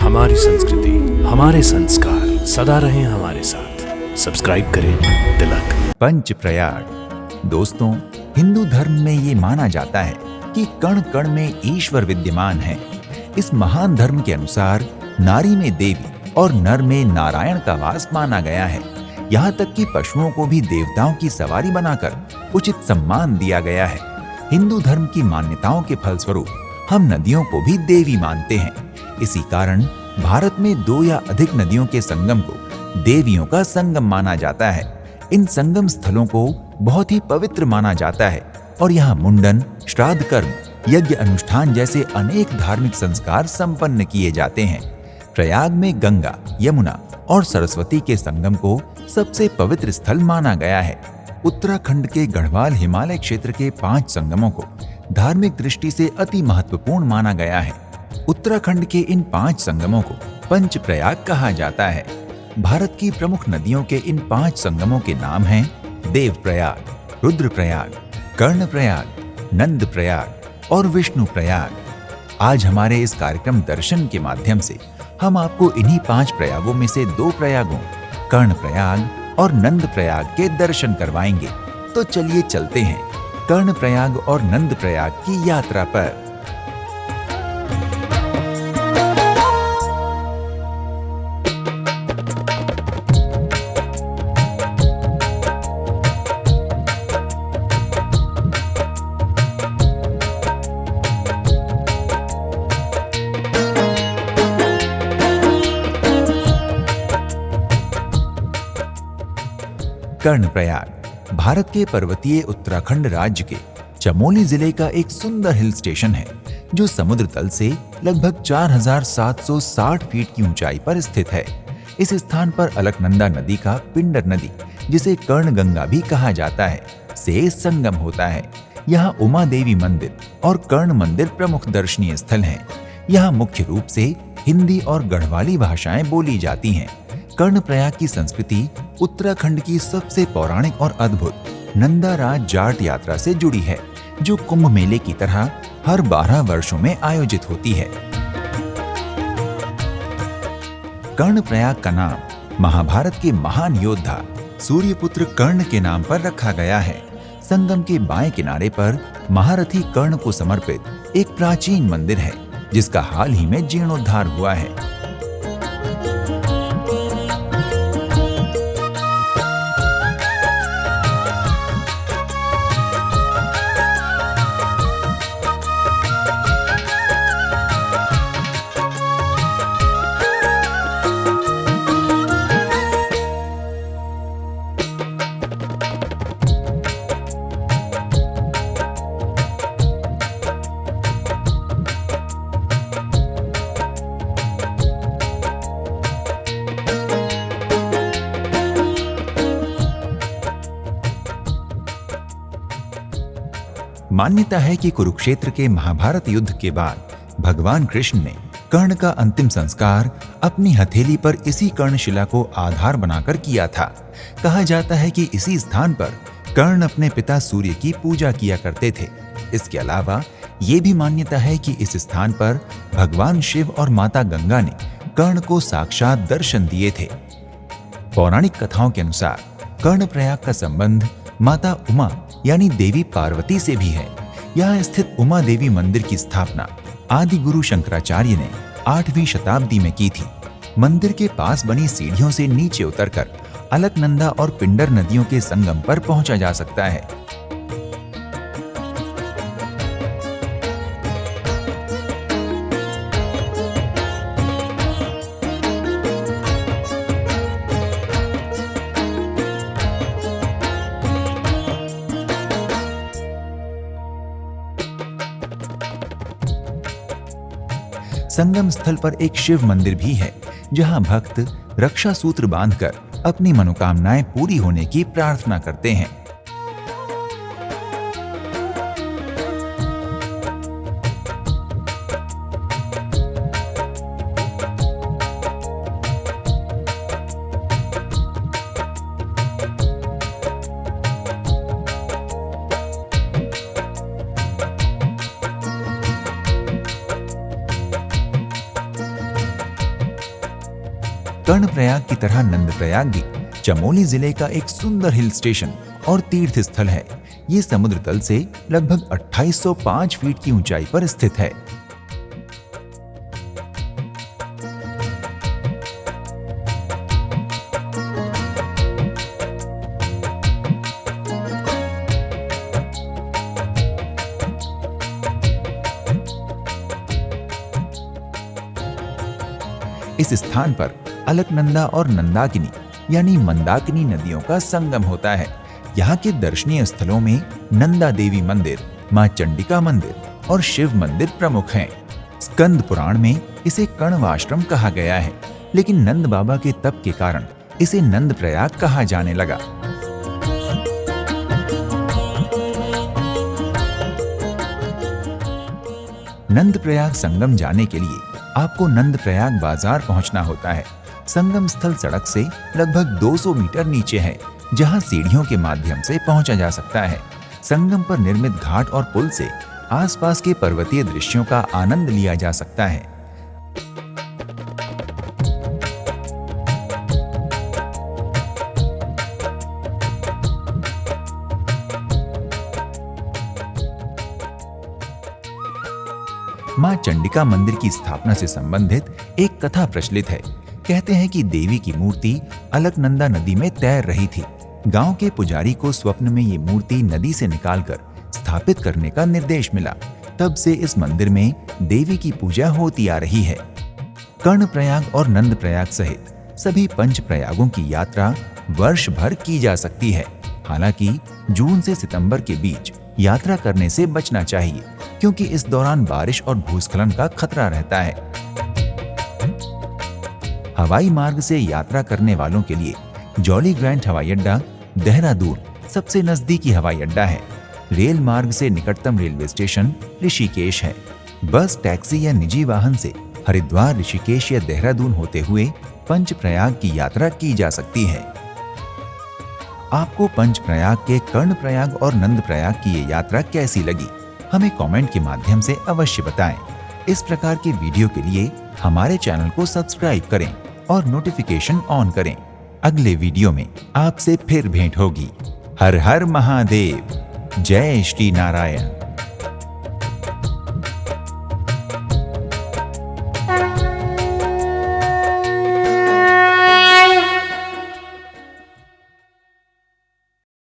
हमारी संस्कृति, हमारे संस्कार सदा रहें हमारे साथ। सब्सक्राइब करें तिलक। पंचप्रयाग। दोस्तों, हिंदू धर्म में ये माना जाता है कि कण कण में ईश्वर विद्यमान है। इस महान धर्म के अनुसार नारी में देवी और नर में नारायण का वास माना गया है। यहाँ तक कि पशुओं को भी देवताओं की सवारी बनाकर उचित सम्मान दिया गया है। हिंदू धर्म की मान्यताओं के फलस्वरूप हम नदियों को भी देवी मानते हैं। इसी कारण भारत में 2 या अधिक नदियों के संगम को देवियों का संगम माना जाता है। इन संगम स्थलों को बहुत ही पवित्र माना जाता है और यहाँ मुंडन, श्राद्ध कर्म, यज्ञ अनुष्ठान जैसे अनेक धार्मिक संस्कार संपन्न किए जाते हैं। प्रयाग में गंगा, यमुना और सरस्वती के संगम को सबसे पवित्र स्थल माना गया है। उत्तराखंड के गढ़वाल हिमालय क्षेत्र के 5 संगमों को धार्मिक दृष्टि से अति महत्वपूर्ण माना गया है। उत्तराखंड के इन 5 संगमों को पंचप्रयाग कहा जाता है। भारत की प्रमुख नदियों के इन 5 संगमों के नाम हैं देवप्रयाग, रुद्रप्रयाग, कर्णप्रयाग, नंदप्रयाग और विष्णुप्रयाग। आज हमारे इस कार्यक्रम दर्शन के माध्यम से हम आपको इन्हीं 5 प्रयागों में से 2 प्रयागों कर्णप्रयाग और नंदप्रयाग के दर्शन करवाएंगे। तो चलिए चलते हैं कर्णप्रयाग और नंदप्रयाग की यात्रा पर। कर्णप्रयाग भारत के पर्वतीय उत्तराखंड राज्य के चमोली जिले का एक सुंदर हिल स्टेशन है जो समुद्र तल से लगभग 4760 फीट की ऊंचाई पर स्थित है। इस स्थान पर अलकनंदा नदी का पिंडर नदी, जिसे कर्णगंगा भी कहा जाता है, से संगम होता है। यहाँ उमा देवी मंदिर और कर्ण मंदिर प्रमुख दर्शनीय स्थल हैं। यहाँ मुख्य रूप से हिंदी और गढ़वाली भाषाएं बोली जाती हैं। कर्णप्रयाग की संस्कृति उत्तराखंड की सबसे पौराणिक और अद्भुत नंदाराज जाट यात्रा से जुड़ी है, जो कुंभ मेले की तरह हर 12 वर्षों में आयोजित होती है। कर्णप्रयाग का नाम महाभारत के महान योद्धा सूर्यपुत्र कर्ण के नाम पर रखा गया है। संगम के बाएं किनारे पर महारथी कर्ण को समर्पित एक प्राचीन मंदिर है, जिसका हाल ही में जीर्णोद्धार हुआ है। मान्यता है कि कुरुक्षेत्र के महाभारत युद्ध के बाद भगवान कृष्ण ने कर्ण का अंतिम संस्कार अपनी हथेली पर इसी कर्णशिला को आधार बनाकर किया था। कहा जाता है कि इसी स्थान पर कर्ण अपने पिता सूर्य की पूजा किया करते थे। इसके अलावा ये भी मान्यता है कि इस स्थान पर भगवान शिव और माता गंगा ने कर्ण को साक्षात दर्शन दिए थे। पौराणिक कथाओं के अनुसार कर्णप्रयाग का संबंध माता उमा यानी देवी पार्वती से भी है। यहाँ स्थित उमा देवी मंदिर की स्थापना आदि गुरु शंकराचार्य ने 8वीं शताब्दी में की थी। मंदिर के पास बनी सीढ़ियों से नीचे उतरकर अलकनंदा और पिंडर नदियों के संगम पर पहुंचा जा सकता है। संगम स्थल पर एक शिव मंदिर भी है, जहां भक्त रक्षा सूत्र बांधकर अपनी मनोकामनाएं पूरी होने की प्रार्थना करते हैं। कर्णप्रयाग की तरह नंदप्रयाग भी चमोली जिले का एक सुंदर हिल स्टेशन और तीर्थ स्थल है। ये समुद्र तल से लगभग 2805 फीट की ऊंचाई पर स्थित है। इस स्थान पर अलकनंदा और नंदाकिनी यानी मंदाकिनी नदियों का संगम होता है। यहाँ के दर्शनीय स्थलों में नंदा देवी मंदिर, मां चंडिका मंदिर और शिव मंदिर प्रमुख हैं। स्कंद पुराण में इसे कण्वाश्रम कहा गया है, लेकिन नंद बाबा के तप के कारण इसे नंदप्रयाग कहा जाने लगा। नंदप्रयाग संगम जाने के लिए आपको नंदप्रयाग बाजार पहुंचना होता है। संगम स्थल सड़क से लगभग 200 मीटर नीचे है, जहां सीढ़ियों के माध्यम से पहुंचा जा सकता है। संगम पर निर्मित घाट और पुल से आसपास के पर्वतीय दृश्यों का आनंद लिया जा सकता है। मां चंडिका मंदिर की स्थापना से संबंधित एक कथा प्रचलित है। कहते हैं कि देवी की मूर्ति अलकनंदा नदी में तैर रही थी। गांव के पुजारी को स्वप्न में ये मूर्ति नदी से निकालकर स्थापित करने का निर्देश मिला। तब से इस मंदिर में देवी की पूजा होती आ रही है। कर्णप्रयाग और नंदप्रयाग सहित सभी पंच प्रयागों की यात्रा वर्ष भर की जा सकती है। हालांकि जून से सितंबर के बीच यात्रा करने से बचना चाहिए, क्योंकि इस दौरान बारिश और भूस्खलन का खतरा रहता है। हवाई मार्ग से यात्रा करने वालों के लिए जॉली ग्रांट हवाई अड्डा देहरादून सबसे नजदीकी हवाई अड्डा है। रेल मार्ग से निकटतम रेलवे स्टेशन ऋषिकेश है। बस, टैक्सी या निजी वाहन से हरिद्वार, ऋषिकेश या देहरादून होते हुए पंचप्रयाग की यात्रा की जा सकती है। आपको पंचप्रयाग के कर्णप्रयाग और नंदप्रयाग की ये यात्रा कैसी लगी, हमें कमेंट के माध्यम से अवश्य बताएं। इस प्रकार के वीडियो के लिए हमारे चैनल को सब्सक्राइब करें और नोटिफिकेशन ऑन करें। अगले वीडियो में आपसे फिर भेंट होगी। हर हर महादेव, जय श्री नारायण।